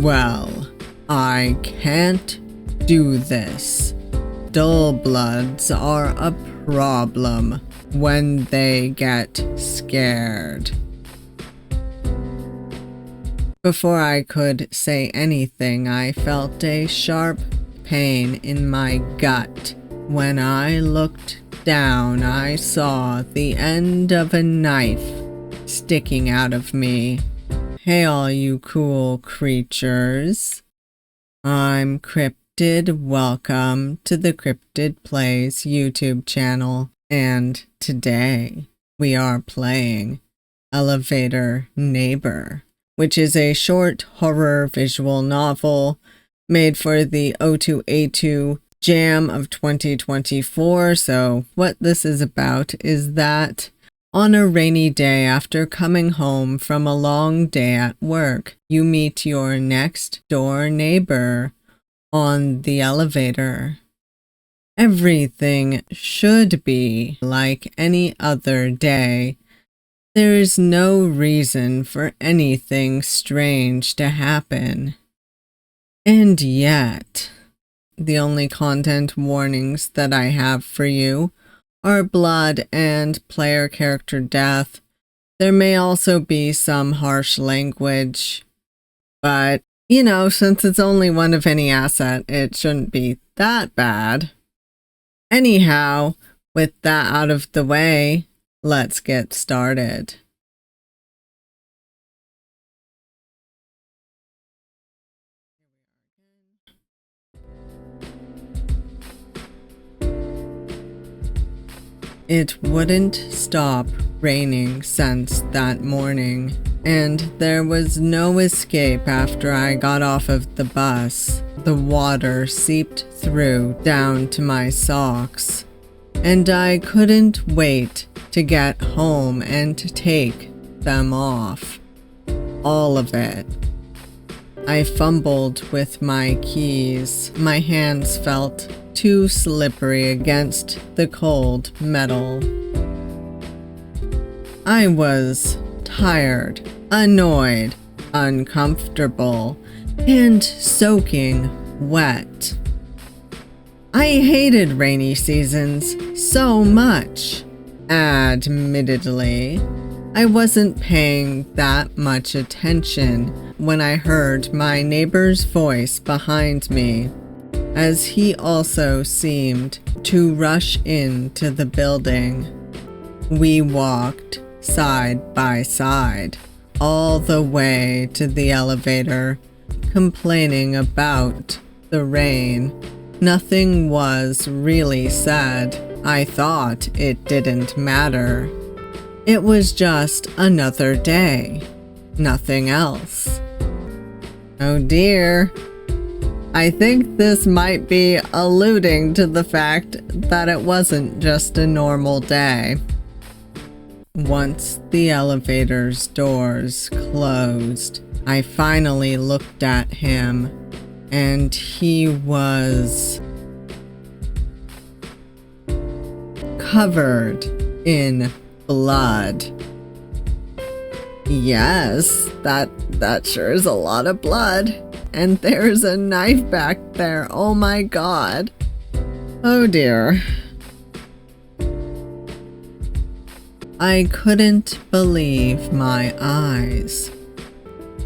Well, I can't do this. Dull bloods are a problem when they get scared. Before I could say anything, I felt a sharp pain in my gut. When I looked down, I saw the end of a knife sticking out of me. Hey all you cool creatures. I'm Cryptid. Welcome to the Cryptid Plays YouTube channel. And today we are playing Elevator Neighbor, which is a short horror visual novel made for the O2A2 Jam of 2024. So what this is about is that on a rainy day after coming home from a long day at work, you meet your next door neighbor on the elevator. Everything should be like any other day. There is no reason for anything strange to happen. And yet, the only content warnings that I have for you are blood and player character death. There may also be some harsh language, but, you know, since it's only one of any asset, it shouldn't be that bad. Anyhow, with that out of the way, let's get started. It wouldn't stop raining since that morning, and there was no escape after I got off of the bus. The water seeped through down to my socks, and I couldn't wait to get home and to take them off. All of it. I fumbled with my keys. My hands felt too slippery against the cold metal. I was tired, annoyed, uncomfortable, and soaking wet. I hated rainy seasons so much. Admittedly, I wasn't paying that much attention when I heard my neighbor's voice behind me, as he also seemed to rush into the building. We walked side by side all the way to the elevator, complaining about the rain. Nothing was really said. I thought it didn't matter. It was just another day. Nothing else. Oh dear. I think this might be alluding to the fact that it wasn't just a normal day. Once the elevator's doors closed, I finally looked at him, and he was covered in blood. Yes, that sure is a lot of blood. And there's a knife back there. Oh my god. Oh dear. I couldn't believe my eyes.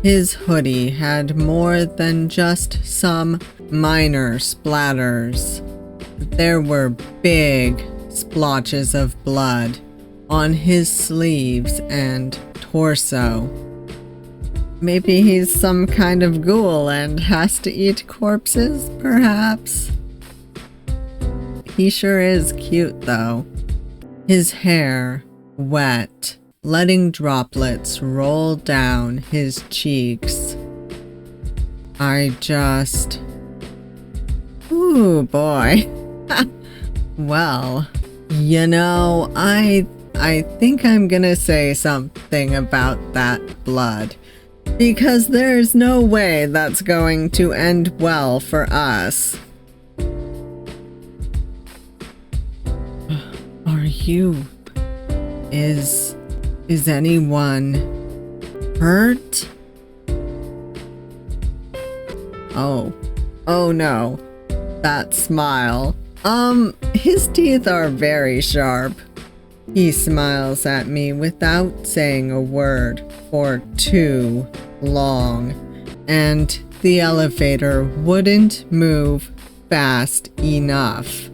His hoodie had more than just some minor splatters. There were big splotches of blood on his sleeves and torso. Maybe he's some kind of ghoul and has to eat corpses, perhaps? He sure is cute, though. His hair wet, letting droplets roll down his cheeks. Ooh, boy. Well, you know, I think I'm gonna say something about that blood. Because there's no way that's going to end well for us. Are you... Is anyone hurt? Oh no. That smile. His teeth are very sharp. He smiles at me without saying a word for too long, and the elevator wouldn't move fast enough.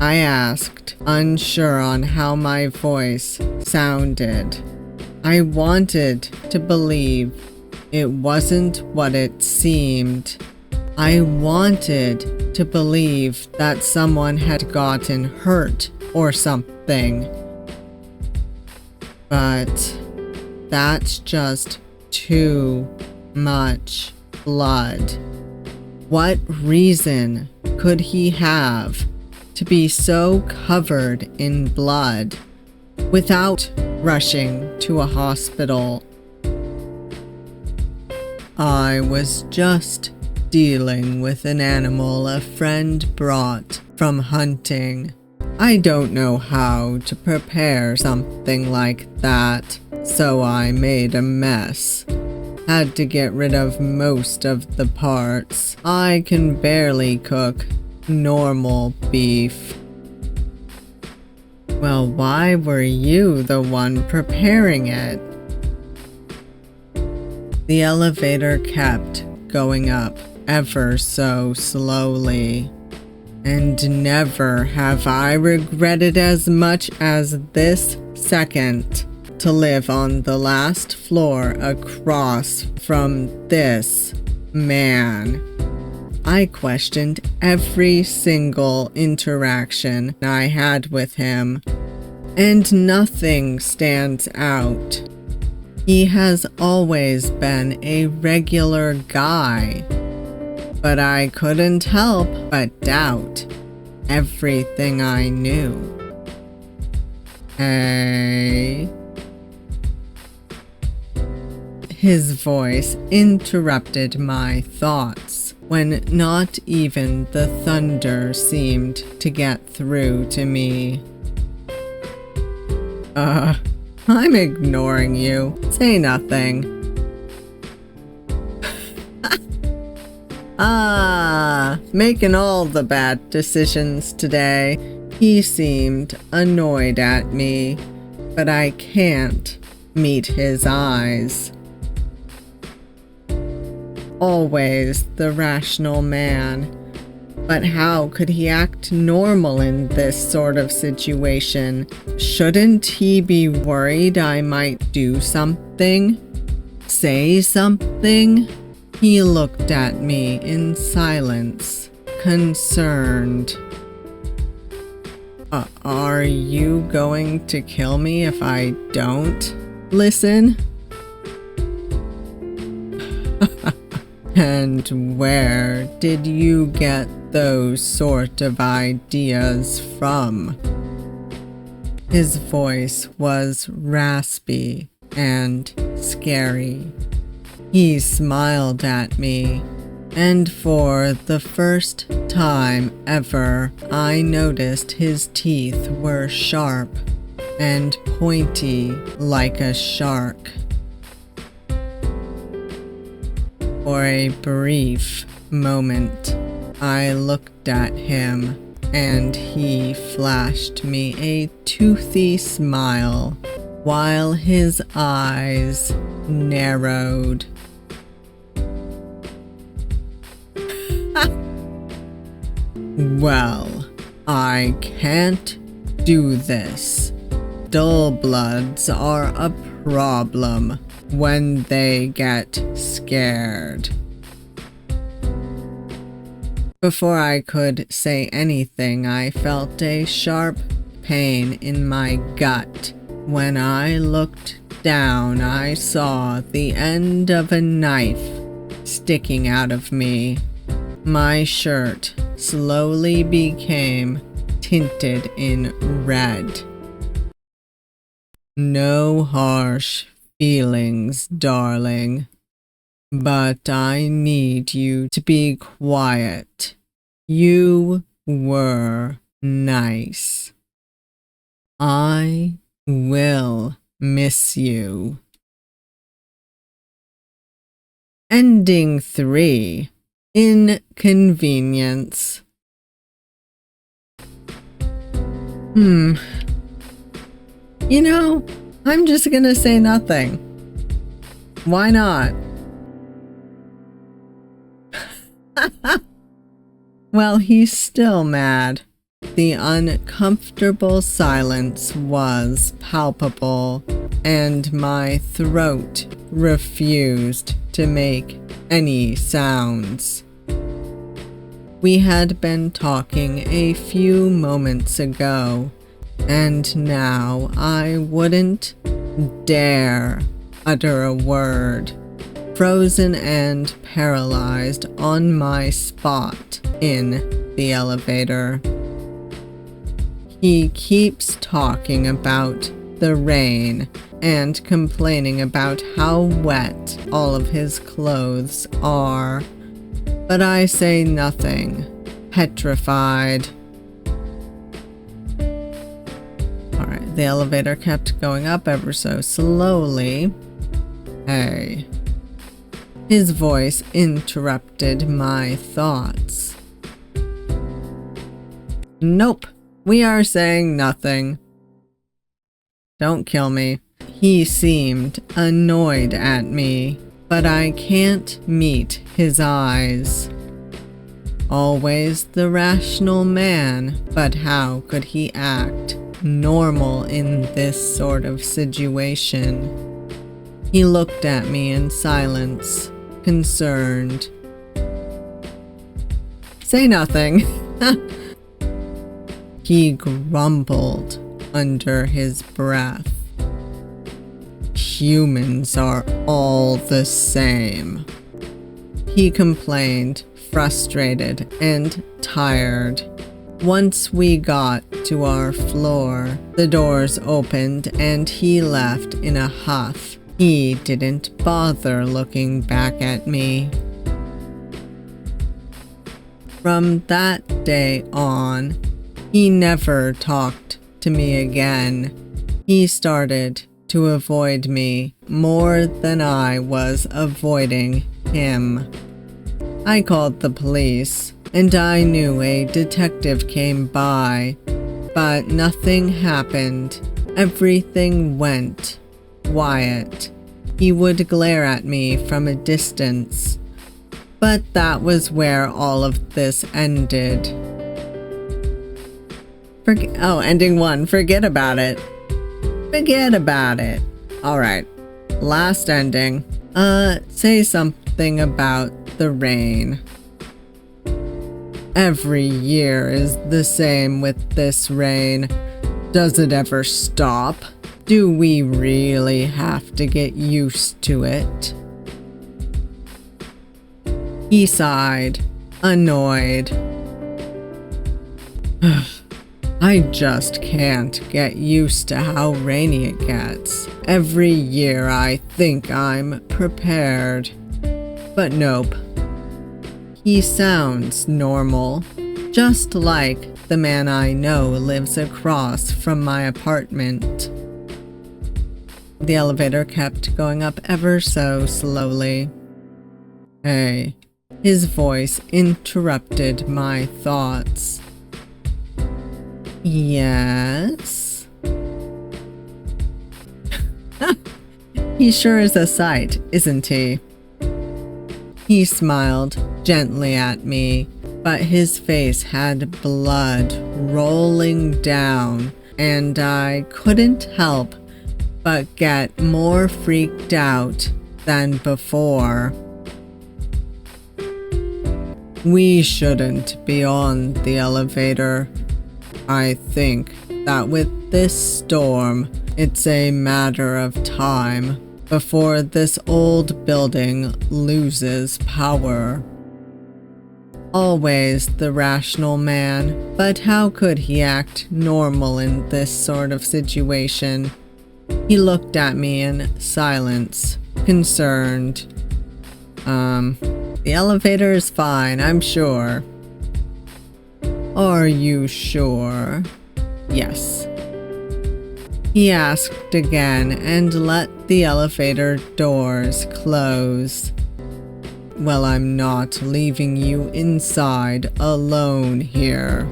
I asked, unsure on how my voice sounded. I wanted to believe it wasn't what it seemed. I wanted to believe that someone had gotten hurt or something. But that's just too much blood. What reason could he have to be so covered in blood without rushing to a hospital? I was just dealing with an animal a friend brought from hunting. I don't know how to prepare something like that, so I made a mess. Had to get rid of most of the parts. I can barely cook normal beef. Well, why were you the one preparing it? The elevator kept going up ever so slowly, and never have I regretted as much as this second to live on the last floor across from this man. I questioned every single interaction I had with him, and nothing stands out. He has always been a regular guy, but I couldn't help but doubt everything I knew. Hey? His voice interrupted my thoughts when not even the thunder seemed to get through to me. I'm ignoring you. Say nothing. Making all the bad decisions today. He seemed annoyed at me, but I can't meet his eyes. Always the rational man. But how could he act normal in this sort of situation? Shouldn't he be worried I might do something? Say something? He looked at me in silence, concerned. Are you going to kill me if I don't listen? And where did you get those sort of ideas from? His voice was raspy and scary. He smiled at me, and for the first time ever, I noticed his teeth were sharp and pointy like a shark. For a brief moment, I looked at him, and he flashed me a toothy smile while his eyes narrowed. Well, I can't do this. Dull bloods are a problem when they get scared. Before I could say anything, I felt a sharp pain in my gut. When I looked down, I saw the end of a knife sticking out of me. My shirt slowly became tinted in red. No harsh feelings, darling, but I need you to be quiet. You were nice. I will miss you. Ending 3. Inconvenience. You know, I'm just gonna say nothing. Why not? Well, he's still mad. The uncomfortable silence was palpable, and my throat refused to make any sounds. We had been talking a few moments ago, and now I wouldn't dare utter a word, frozen and paralyzed on my spot in the elevator. He keeps talking about the rain and complaining about how wet all of his clothes are, but I say nothing, petrified. Alright, the elevator kept going up ever so slowly. Hey. His voice interrupted my thoughts. Nope, we are saying nothing. Don't kill me. He seemed annoyed at me, but I can't meet his eyes. Always the rational man, but how could he act normal in this sort of situation? He looked at me in silence, concerned. Say nothing. He grumbled under his breath. Humans are all the same. He complained, frustrated and tired. Once we got to our floor, the doors opened and he left in a huff. He didn't bother looking back at me. From that day on, he never talked to me again. He started to avoid me more than I was avoiding him. I called the police, and I knew a detective came by, but nothing happened. Everything went quiet. He would glare at me from a distance, but that was where all of this ended. Ending 1. Forget about it. Forget about it. Alright. Last ending. Say something about the rain. Every year is the same with this rain. Does it ever stop? Do we really have to get used to it? He sighed, annoyed. I just can't get used to how rainy it gets. Every year I think I'm prepared. But nope. He sounds normal, just like the man I know lives across from my apartment. The elevator kept going up ever so slowly. Hey, his voice interrupted my thoughts. Yes? He sure is a sight, isn't he? He smiled gently at me, but his face had blood rolling down, and I couldn't help but get more freaked out than before. We shouldn't be on the elevator. I think that with this storm, it's a matter of time before this old building loses power. Always the rational man, but how could he act normal in this sort of situation? He looked at me in silence, concerned. The elevator is fine, I'm sure. Are you sure? Yes. He asked again and let the elevator doors close. well, I'm not leaving you inside alone here.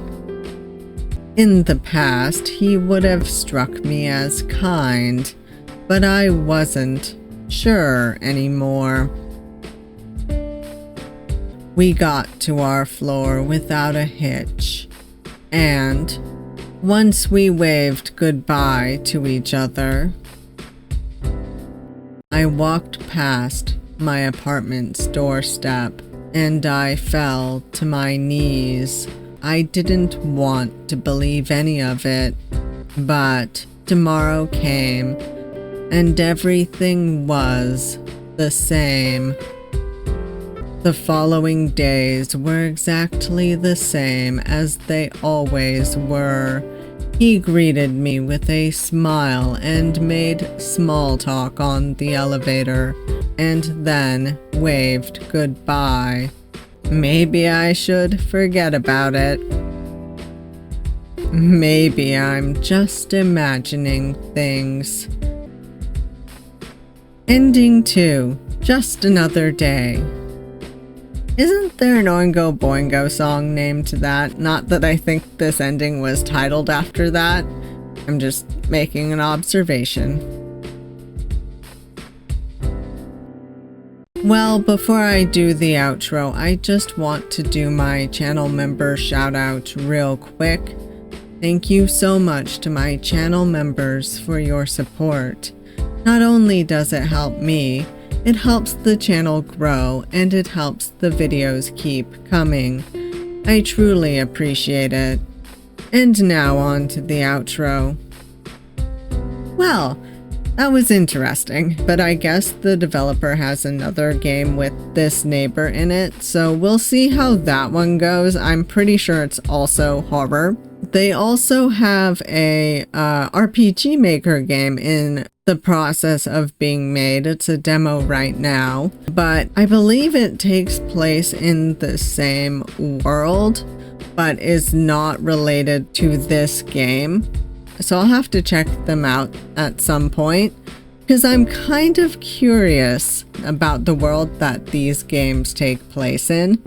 In the past, he would have struck me as kind, but I wasn't sure anymore. We got to our floor without a hitch, and once we waved goodbye to each other, I walked past my apartment's doorstep and I fell to my knees. I didn't want to believe any of it, but tomorrow came and everything was the same. The following days were exactly the same as they always were. He greeted me with a smile and made small talk on the elevator, and then waved goodbye. Maybe I should forget about it. Maybe I'm just imagining things. Ending 2. Just another day. Isn't there an Oingo Boingo song named that? Not that I think this ending was titled after that. I'm just making an observation. Well, before I do the outro, I just want to do my channel member shout out real quick. Thank you so much to my channel members for your support. Not only does it help me, it helps the channel grow and it helps the videos keep coming. I truly appreciate it. And now on to the outro. Well, that was interesting, but I guess the developer has another game with this neighbor in it, so we'll see how that one goes. I'm pretty sure it's also horror. They also have a RPG Maker game in the process of being made. It's a demo right now, but I believe it takes place in the same world, but is not related to this game. So I'll have to check them out at some point, because I'm kind of curious about the world that these games take place in.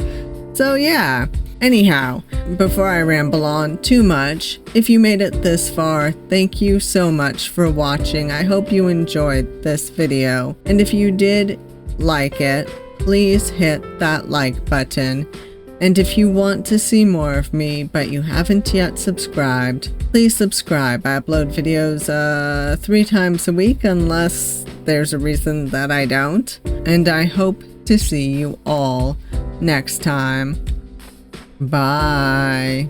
So yeah. Anyhow, before I ramble on too much, if you made it this far, thank you so much for watching. I hope you enjoyed this video. And if you did like it, please hit that like button. And if you want to see more of me, but you haven't yet subscribed, please subscribe. I upload videos 3 times a week unless there's a reason that I don't. And I hope to see you all next time. Bye.